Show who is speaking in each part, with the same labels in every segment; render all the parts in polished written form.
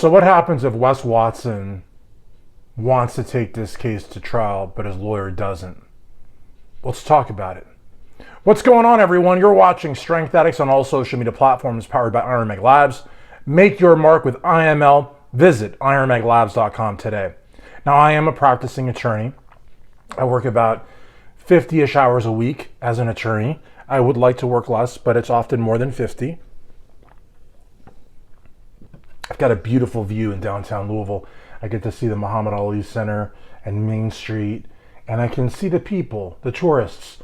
Speaker 1: So what happens if Wes Watson wants to take this case to trial, but his lawyer doesn't? Let's talk about it. What's going on, everyone? You're watching Strength Addicts on all social media platforms, powered by Iron Meg Labs. Make your mark with IML. Visit ironmeglabs.com today. Now, I am a practicing attorney. I work about 50-ish hours a week as an attorney. I would like to work less, but it's often more than 50. I've got a beautiful view in downtown Louisville. I get to see the Muhammad Ali Center and Main Street, and I can see the people, the tourists,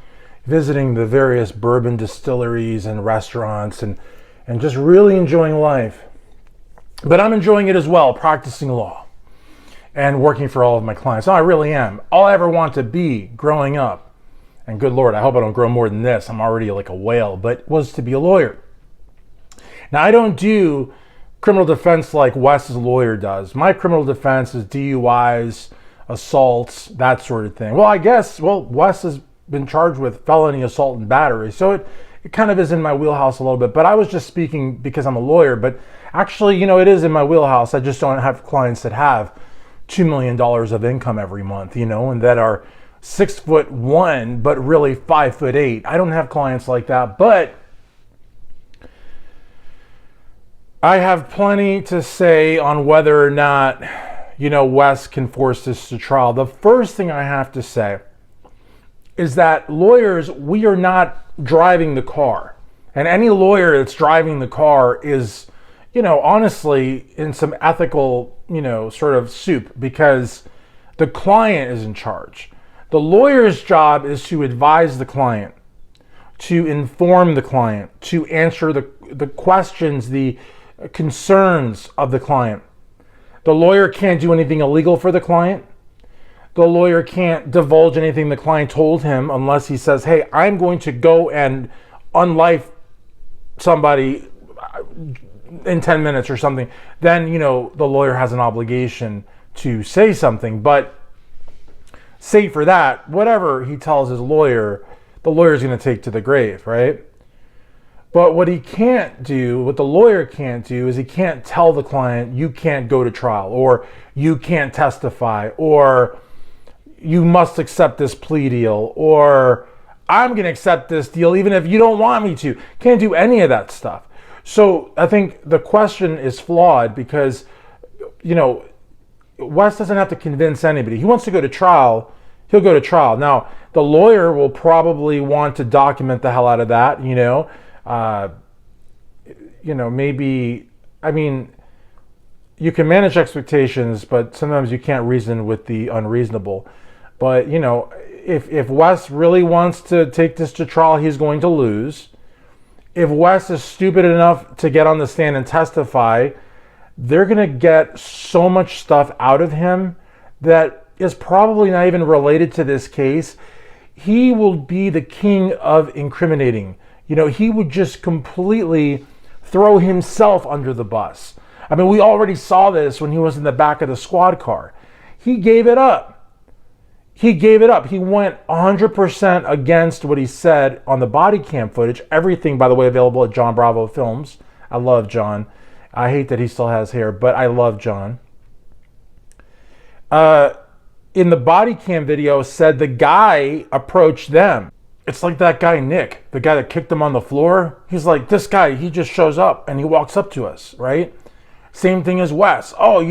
Speaker 1: visiting the various bourbon distilleries and restaurants and just really enjoying life. But I'm enjoying it as well, practicing law and working for all of my clients. No, I really am. All I ever want to be growing up, and good Lord, I hope I don't grow more than this, I'm already like a whale, but was to be a lawyer. Now, I don't do criminal defense like Wes's lawyer does. My criminal defense is DUIs, assaults, that sort of thing. Well, Wes has been charged with felony assault and battery, so it kind of is in my wheelhouse a little bit. But I was just speaking because I'm a lawyer, but actually, it is in my wheelhouse. I just don't have clients that have $2 million of income every month, and that are 6'1", but really 5'8". I don't have clients like that, but I have plenty to say on whether or not, Wes can force this to trial. The first thing I have to say is that lawyers, we are not driving the car. And any lawyer that's driving the car is, honestly, in some ethical, sort of soup, because the client is in charge. The lawyer's job is to advise the client, to inform the client, to answer the questions, the concerns of the client. The lawyer can't do anything illegal for the client. The lawyer can't divulge anything the client told him unless he says, hey, I'm going to go and unlife somebody in 10 minutes or something. Then, the lawyer has an obligation to say something. But say for that, whatever he tells his lawyer, the lawyer's going to take to the grave, right? But what the lawyer can't do is he can't tell the client, you can't go to trial, or you can't testify, or you must accept this plea deal, or I'm going to accept this deal even if you don't want me to. Can't do any of that stuff. So I think the question is flawed because, Wes doesn't have to convince anybody. He wants to go to trial, he'll go to trial. Now, the lawyer will probably want to document the hell out of that, maybe, you can manage expectations, but sometimes you can't reason with the unreasonable. But, if Wes really wants to take this to trial, he's going to lose. If Wes is stupid enough to get on the stand and testify, they're going to get so much stuff out of him that is probably not even related to this case. He will be the king of incriminating. He would just completely throw himself under the bus. We already saw this when he was in the back of the squad car. He gave it up. He went 100% against what he said on the body cam footage. Everything, by the way, available at John Bravo Films. I love John. I hate that he still has hair, but I love John. In the body cam video, said the guy approached them. It's like that guy, Nick, the guy that kicked him on the floor. He's like, this guy, he just shows up and he walks up to us, right? Same thing as Wes. Oh,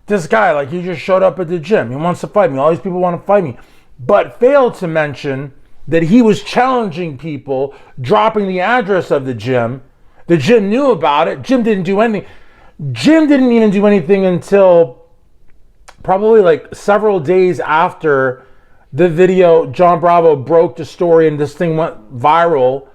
Speaker 1: this guy, he just showed up at the gym. He wants to fight me. All these people want to fight me. But failed to mention that he was challenging people, dropping the address of the gym. The gym knew about it. Jim didn't do anything. Jim didn't even do anything until probably several days after the video, John Bravo broke the story and this thing went viral.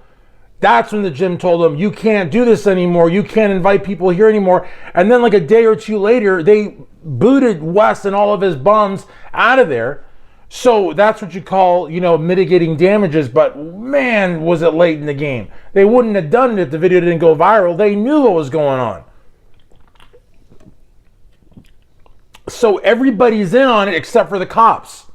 Speaker 1: That's when the gym told him, you can't do this anymore. You can't invite people here anymore. And then a day or two later, they booted Wes and all of his bums out of there. So that's what you call, mitigating damages. But man, was it late in the game. They wouldn't have done it if the video didn't go viral. They knew what was going on. So everybody's in on it except for the cops.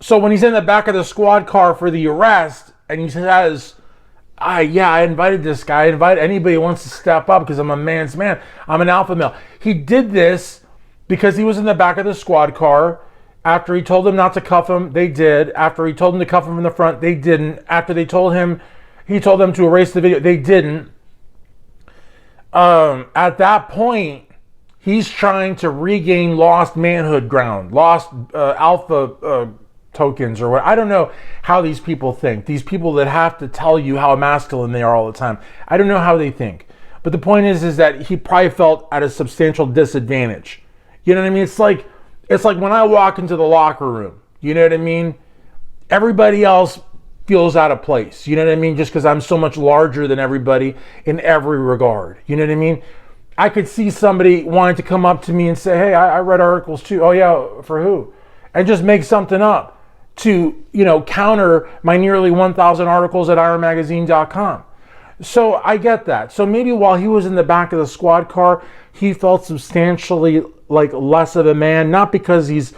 Speaker 1: So when he's in the back of the squad car for the arrest and he says, I invited this guy. I invite anybody who wants to step up because I'm a man's man. I'm an alpha male. He did this because he was in the back of the squad car. After he told them not to cuff him, they did. After he told them to cuff him from the front, they didn't. After he told them to erase the video, they didn't. At that point, he's trying to regain lost manhood ground, lost alpha tokens or what. I don't know how these people think. These people that have to tell you how masculine they are all the time. I don't know how they think. But the point is that he probably felt at a substantial disadvantage. You know what I mean? It's like when I walk into the locker room, you know what I mean? Everybody else feels out of place. You know what I mean? Just because I'm so much larger than everybody in every regard. You know what I mean? I could see somebody wanting to come up to me and say, hey, I read articles too. Oh yeah, for who? And just make something up to, counter my nearly 1,000 articles at ironmagazine.com. So I get that. So maybe while he was in the back of the squad car, he felt substantially like less of a man, not because he's,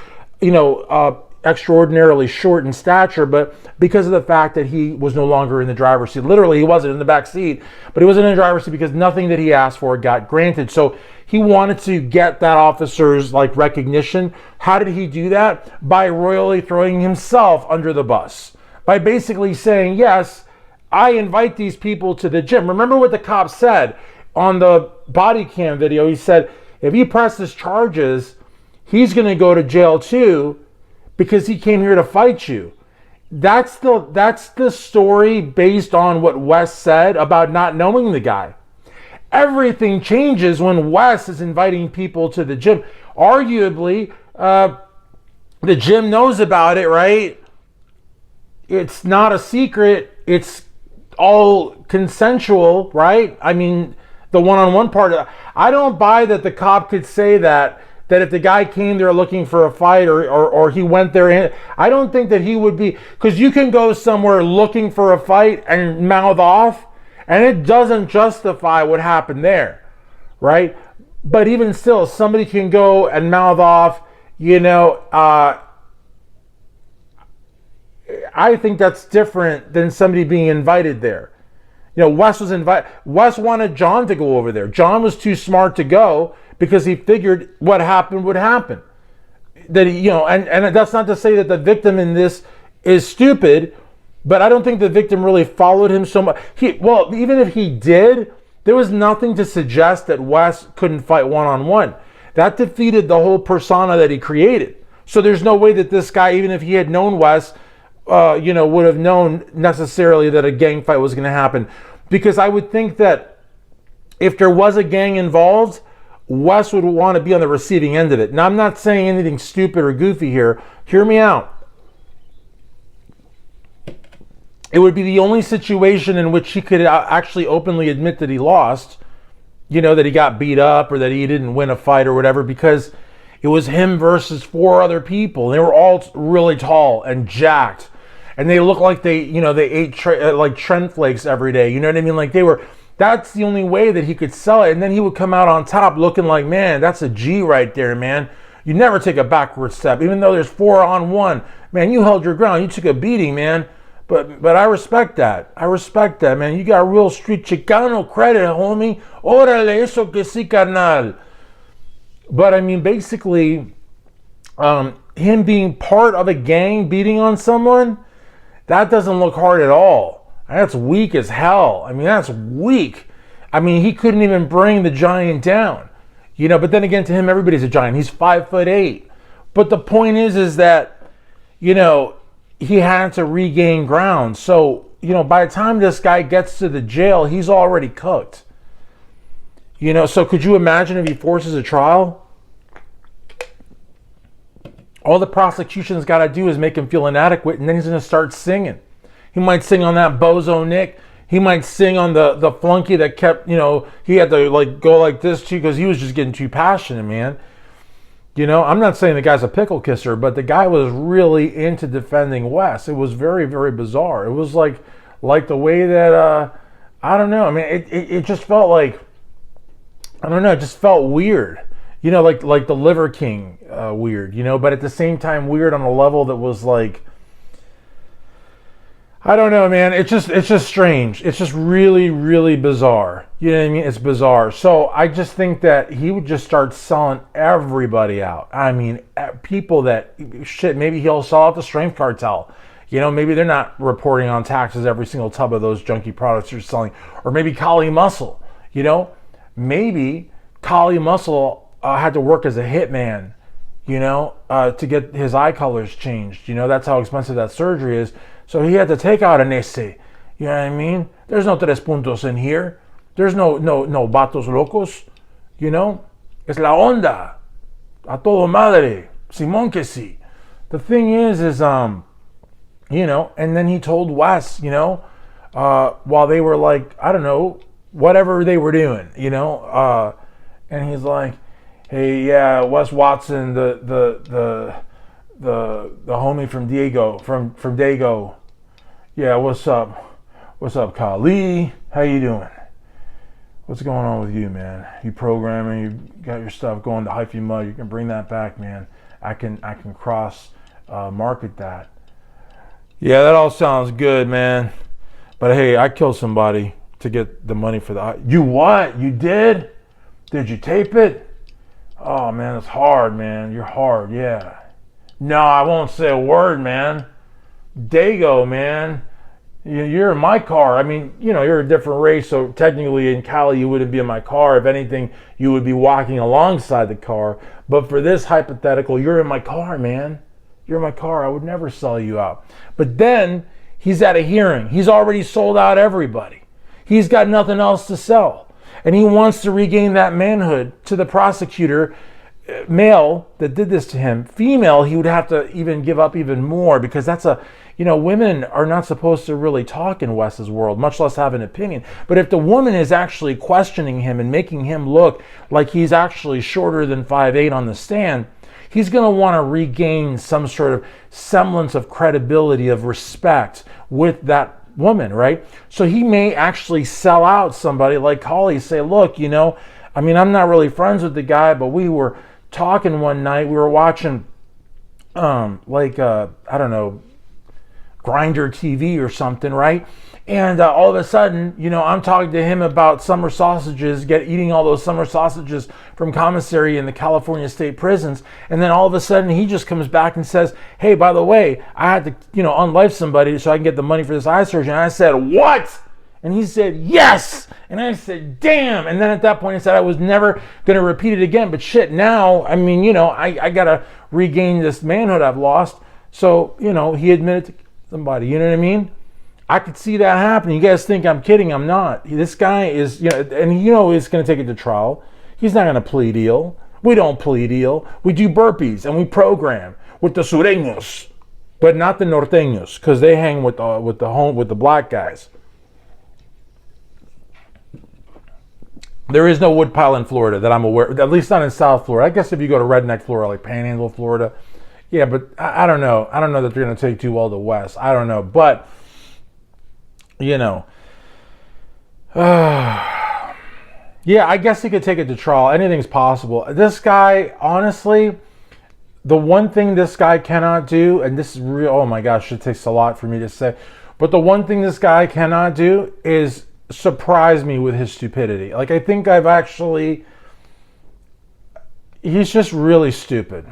Speaker 1: extraordinarily short in stature, but because of the fact that he was no longer in the driver's seat. Literally, he wasn't in the back seat, but he wasn't in the driver's seat because nothing that he asked for got granted. So he wanted to get that officer's recognition. How did he do that? By royally throwing himself under the bus. By basically saying, yes, I invite these people to the gym. Remember what the cop said on the body cam video? He said, if he presses charges, he's going to go to jail too because he came here to fight you. That's the story based on what Wes said about not knowing the guy. Everything changes when Wes is inviting people to the gym. Arguably, the gym knows about it, right? It's not a secret. It's all consensual, right? I mean, the one-on-one part. I don't buy that the cop could say that if the guy came there looking for a fight or he went there, I don't think that he would be, because you can go somewhere looking for a fight and mouth off, and it doesn't justify what happened there, right? But even still, somebody can go and mouth off, I think that's different than somebody being invited there. Wes was invited. Wes wanted John to go over there. John was too smart to go because he figured what happened would happen. That and that's not to say that the victim in this is stupid, but I don't think the victim really followed him so much. Even if he did, there was nothing to suggest that Wes couldn't fight one-on-one. That defeated the whole persona that he created. So there's no way that this guy, even if he had known Wes, would have known necessarily that a gang fight was going to happen. Because I would think that if there was a gang involved, Wes would want to be on the receiving end of it. Now, I'm not saying anything stupid or goofy here. Hear me out. It would be the only situation in which he could actually openly admit that he lost, that he got beat up or that he didn't win a fight or whatever, because it was him versus 4 other people. They were all really tall and jacked. And they looked like they ate Trent flakes every day. You know what I mean? That's the only way that he could sell it. And then he would come out on top looking like, man, that's a G right there, man. You never take a backward step. Even though there's 4-on-1. Man, you held your ground. You took a beating, man. But I respect that. I respect that, man. You got real street Chicano credit, homie. Órale, eso que sí, carnal. But I mean, basically, him being part of a gang beating on someone, that doesn't look hard at all. That's weak as hell. I mean, that's weak. I mean, he couldn't even bring the giant down. But then again, to him, everybody's a giant. He's 5'8". But the point is that, he had to regain ground. So, by the time this guy gets to the jail, he's already cooked. So could you imagine if he forces a trial? All the prosecution's got to do is make him feel inadequate, and then he's going to start singing. He might sing on that Bozo Nick. He might sing on the flunky that kept, he had to go like this too because he was just getting too passionate, man. I'm not saying the guy's a pickle kisser, but the guy was really into defending Wes. It was very, very bizarre. It was like the way that, I don't know. I mean, it just felt like, I don't know, it just felt weird. Like the Liver King weird, but at the same time weird on a level that was like, I don't know, man. It's just strange. It's just really, really bizarre. You know what I mean? It's bizarre. So I just think that he would just start selling everybody out. I mean, people that, shit, maybe he'll sell out the strength cartel. You know, maybe they're not reporting on taxes every single tub of those junky products you're selling. Or maybe Kali Muscle, you know? Maybe Kali Muscle had to work as a hitman, you know, to get his eye colors changed. You know, that's how expensive that surgery is. So he had to take out an ese. You know what I mean? There's no tres puntos in here. There's no vatos locos. You know? Es la onda. A todo madre. Simón que sí. The thing is, you know, and then he told Wes, you know, while they were like, I don't know, whatever they were doing, you know, and he's like, hey, yeah, Wes Watson, the homie from Dago. Yeah, what's up? What's up, Kali? How you doing? What's going on with you, man? You programming, you got your stuff going to Hyphy Mud, you can bring that back, man. I can cross market that. Yeah, that all sounds good, man. But hey, I killed somebody to get the money for the... You what? You did? Did you tape it? Oh, man, it's hard, man. You're hard, yeah. No, I won't say a word, man. Dago, man. You're in my car. I mean, you know, you're a different race, so technically in Cali you wouldn't be in my car. If anything, you would be walking alongside the car. But for this hypothetical, you're in my car, man. You're in my car. I would never sell you out. But then he's at a hearing. He's already sold out everybody. He's got nothing else to sell. And he wants to regain that manhood to the prosecutor. Male that did this to him. Female, he would have to even give up even more, because that's a, you know, women are not supposed to really talk in Wes's world, much less have an opinion. But if the woman is actually questioning him and making him look like he's actually shorter than 5'8" on the stand, he's going to want to regain some sort of semblance of credibility, of respect with that woman, right? So he may actually sell out somebody like Kali, say, look, you know, I mean, I'm not really friends with the guy, but we were talking one night, we were watching I don't know, Grinder TV or something, right? And all of a sudden, you know, I'm talking to him about summer sausages, eating all those summer sausages from commissary in the California state prisons. And then all of a sudden he just comes back and says, hey, by the way, I had to, you know, unlife somebody so I can get the money for this eye surgery. And I said, what? And he said, yes. And I said, damn. And then at that point he said I was never going to repeat it again. But shit, now, I mean, you know, I got to regain this manhood I've lost. So, you know, he admitted to somebody, you know what I mean? I could see that happening. You guys think I'm kidding. I'm not. This guy is, you know, and you know he's going to take it to trial. He's not going to plea deal. We don't plea deal. We do burpees and we program with the sureños, but not the norteños, because they hang with the black guys. There is no woodpile in Florida that I'm aware of, at least not in South Florida. I guess if you go to redneck Florida, like Panhandle, Florida, yeah, but I don't know. I don't know that they're going to take too well to West. I don't know. But, you know, yeah, I guess he could take it to trial. Anything's possible. This guy, honestly, the one thing this guy cannot do, and this is real, oh my gosh, it takes a lot for me to say, but the one thing this guy cannot do is surprise me with his stupidity. Like, I think he's just really stupid.